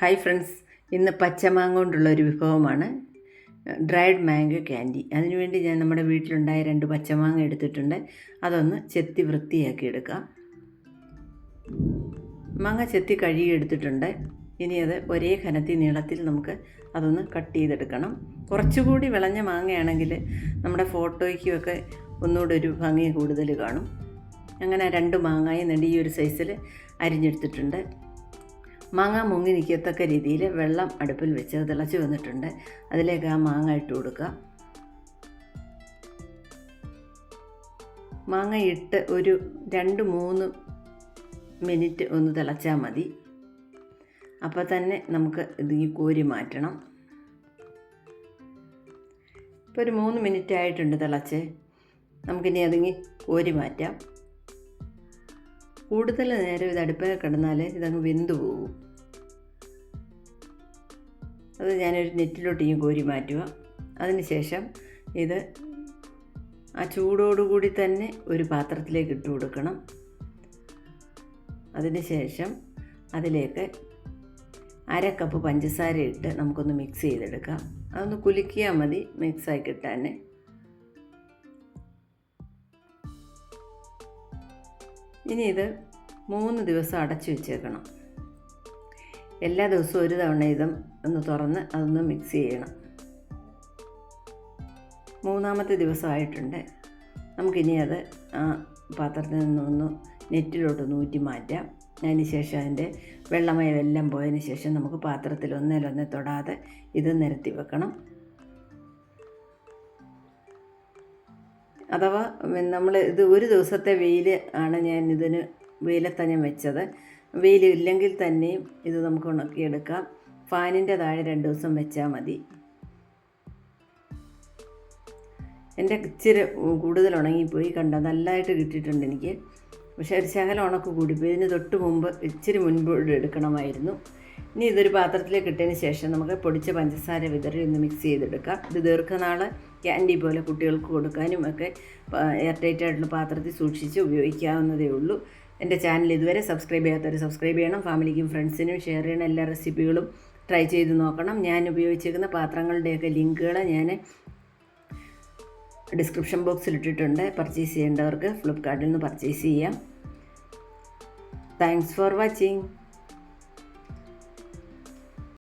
Hi friends, ഇന്ന് പച്ചമാങ്ങ കൊണ്ടുള്ളൊരു വിഭവമാണ് dried mango candy. അതിനുവേണ്ടി ഞാൻ നമ്മുടെ വീട്ടിലുണ്ടായ 2 പച്ചമാങ്ങ എടുത്തിട്ടുണ്ട്. അതൊന്ന് ചെത്തി വൃത്തിയാക്കി എടുക്കാം. മാങ്ങ ചെത്തി കഴുകി എടുത്തിട്ടുണ്ട്. ഇനി അത് ഒരേ കനത്തിൽ നീളത്തിൽ നമുക്ക് അതൊന്ന് കട്ട് ചെയ്തെടുക്കണം. കുറച്ചുകൂടി വിളഞ്ഞ മാങ്ങയാണെങ്കിൽ നമ്മുടെ ഫോട്ടോയ്ക്കുമൊക്കെ ഒന്നുകൂടെ ഒരു ഭംഗി കൂടുതൽ കാണും. അങ്ങനെ 2 മാങ്ങായും ഈ ഒരു സൈസിൽ അരിഞ്ഞെടുത്തിട്ടുണ്ട്. മാങ്ങ മുങ്ങി നിൽക്കത്തക്ക രീതിയിൽ വെള്ളം അടുപ്പിൽ വെച്ച് തിളച്ച് വന്നിട്ടുണ്ട്. അതിലേക്ക് ആ മാങ്ങ ഇട്ട് കൊടുക്കുക. മാങ്ങ ഇട്ട് ഒരു 2-3 മിനിറ്റ് ഒന്ന് തിളച്ചാൽ മതി. അപ്പോൾ തന്നെ നമുക്ക് ഇത് കോരി മാറ്റണം. ഇപ്പോൾ ഒരു 3 മിനിറ്റ് ആയിട്ടുണ്ട് തിളച്ച്. നമുക്കിനി അതിങ്ങി കോരി മാറ്റാം. കൂടുതൽ നേരം ഇത് അടുപ്പിൽ കിടന്നാൽ ഇതങ്ങ് വെന്തു പോകും. അത് ഞാനൊരു നെറ്റിലോട്ട് കോരി മാറ്റുക. അതിന് ശേഷം ഇത് ആ ചൂടോടുകൂടി തന്നെ ഒരു പാത്രത്തിലേക്ക് ഇട്ട് കൊടുക്കണം. അതിന് ശേഷം അതിലേക്ക് 1/2 കപ്പ് പഞ്ചസാര ഇട്ട് നമുക്കൊന്ന് മിക്സ് ചെയ്തെടുക്കാം. അതൊന്ന് കുലുക്കിയാൽ മതി മിക്സായി കിട്ടാൻ. ഇനി ഇത് 3 ദിവസം അടച്ചു വെച്ചേക്കണം. എല്ലാ ദിവസവും ഒരു തവണ ഇതും ഒന്ന് തുറന്ന് അതൊന്ന് മിക്സ് ചെയ്യണം. 3-ാമത്തെ ദിവസമായിട്ടുണ്ട്. നമുക്കിനി അത് ആ പാത്രത്തിൽ നിന്നൊന്ന് നെറ്റിലോട്ടൊന്ന് ഊറ്റി മാറ്റാം. അതിന് ശേഷം അതിൻ്റെ വെള്ളമയമെല്ലാം പോയതിന് ശേഷം നമുക്ക് പാത്രത്തിൽ ഒന്നേലൊന്നേ തൊടാതെ ഇത് നിരത്തി വെക്കണം. അഥവാ നമ്മൾ ഇത് ഒരു ദിവസത്തെ വെയിൽ ആണ് ഞാൻ ഇതിന് വെയിലത്താണ് ഞാൻ വെച്ചത്. വെയിലില്ലെങ്കിൽ തന്നെയും ഇത് നമുക്ക് ഉണക്കിയെടുക്കാം. ഫാനിൻ്റെ താഴെ 2 ദിവസം വെച്ചാൽ മതി. എൻ്റെ ഇച്ചിരി കൂടുതൽ ഉണങ്ങിപ്പോയി, നല്ലതായിട്ട് കിട്ടിയിട്ടുണ്ട് എനിക്ക്. പക്ഷേ ഒരു ശകലം ഉണക്ക് കൂടിപ്പോയി. ഇതിന് തൊട്ട് മുമ്പ് ഇച്ചിരി മുൻപ് എടുക്കണമായിരുന്നു. ഇനി ഇതൊരു പാത്രത്തിലേക്ക് ഇട്ടതിന് ശേഷം നമുക്ക് പൊടിച്ച പഞ്ചസാര വിതറി ഒന്ന് മിക്സ് ചെയ്തെടുക്കാം. ഇത് ദീർഘനാൾ ക്യാൻഡി പോലെ കുട്ടികൾക്ക് കൊടുക്കാനും ഒക്കെ എയർ ടൈറ്റ് ആയിട്ടുള്ള പാത്രത്തിൽ സൂക്ഷിച്ച് ഉപയോഗിക്കാവുന്നതേ ഉള്ളൂ. എൻ്റെ ചാനൽ ഇതുവരെ സബ്സ്ക്രൈബ് ചെയ്യാത്തവർ സബ്സ്ക്രൈബ് ചെയ്യണം. ഫാമിലിക്കും ഫ്രണ്ട്സിനും ഷെയർ ചെയ്യണം. എല്ലാ റെസിപ്പികളും ട്രൈ ചെയ്ത് നോക്കണം. ഞാൻ ഉപയോഗിച്ചിരിക്കുന്ന പാത്രങ്ങളുടെയൊക്കെ ലിങ്കുകൾ ഞാൻ ഡിസ്ക്രിപ്ഷൻ ബോക്സിൽ ഇട്ടിട്ടുണ്ട്. പർച്ചേസ് ചെയ്യേണ്ടവർക്ക് ഫ്ലിപ്കാർട്ടിൽ നിന്ന് പർച്ചേസ് ചെയ്യാം. Thanks for watching.